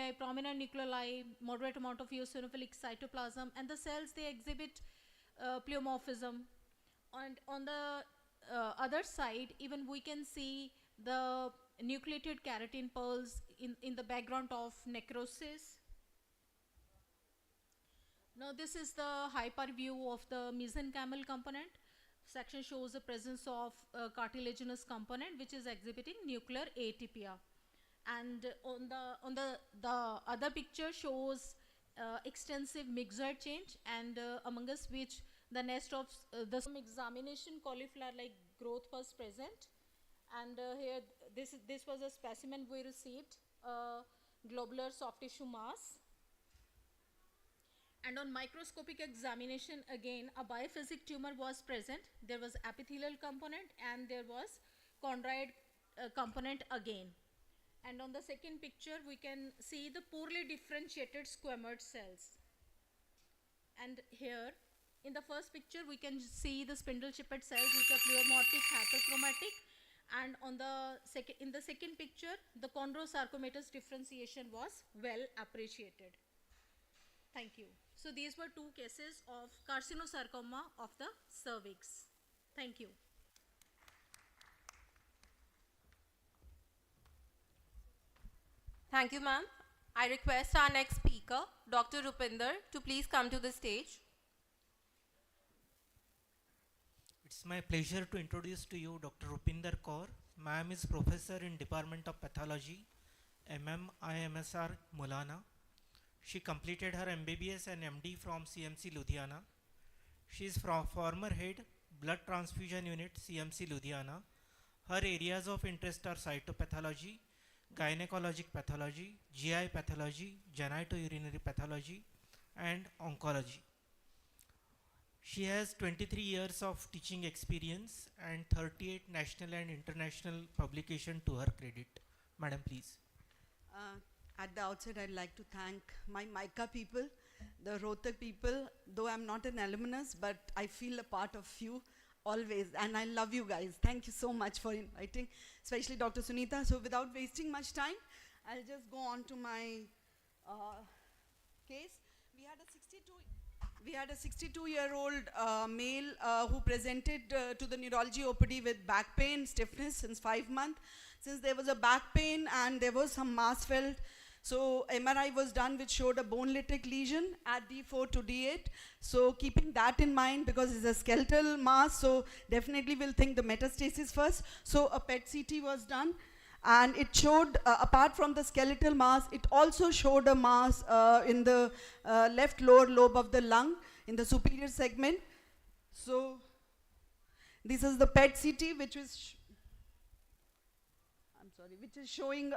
nuclei, prominent nuclei, moderate amount of eosinophilic cytoplasm, and the cells, they exhibit pleomorphism. And on the other side, even we can see the nucleated keratin pearls in the background of necrosis. Now this is the hyper view of the mesenchymal component. Section shows the presence of cartilaginous component which is exhibiting nuclear atypia. And on the other picture shows extensive Mixier change, and among us which the nest of the examination cauliflower like growth was present. And here this was a specimen we received, globular soft tissue mass. And on microscopic examination, again a biphasic tumor was present. There was epithelial component and there was chondroid component again. And on the second picture we can see the poorly differentiated squamous cells. And here in the first picture we can see the spindle chipped cells which are pleomorphic hyperchromatic, and on the in the second picture the chondrosarcomatous differentiation was well appreciated. Thank you. So these were two cases of carcinosarcoma of the cervix. Thank you. Thank you, ma'am. I request our next speaker, Dr. Rupinder, to please come to the stage. It's my pleasure to introduce to you Dr. Rupinder Kaur. Ma'am is professor in Department of Pathology, MMIMSR, Mulana. She completed her MBBS and MD from CMC Ludhiana. She is former head, Blood Transfusion Unit, CMC Ludhiana. Her areas of interest are cytopathology, gynecologic pathology, GI pathology, genitourinary pathology, and oncology. She has 23 years of teaching experience and 38 national and international publication to her credit. Madam, please. At the outset, I'd like to thank my MICA people, the Rohtak people, though I'm not an alumnus, but I feel a part of you always, and I love you guys. Thank you so much for inviting, especially Dr. Sunita. So without wasting much time, I'll just go on to my case. We had a 62-year-old male who presented to the neurology OPD with back pain, stiffness since 5 months. Since there was a back pain and there was some mass felt, so MRI was done which showed a bone lytic lesion at D4 to D8. So keeping that in mind, because it's a skeletal mass, so definitely we'll think the metastasis first. So a PET CT was done, and it showed, apart from the skeletal mass, it also showed a mass in the left lower lobe of the lung in the superior segment. So this is the PET CT which is showing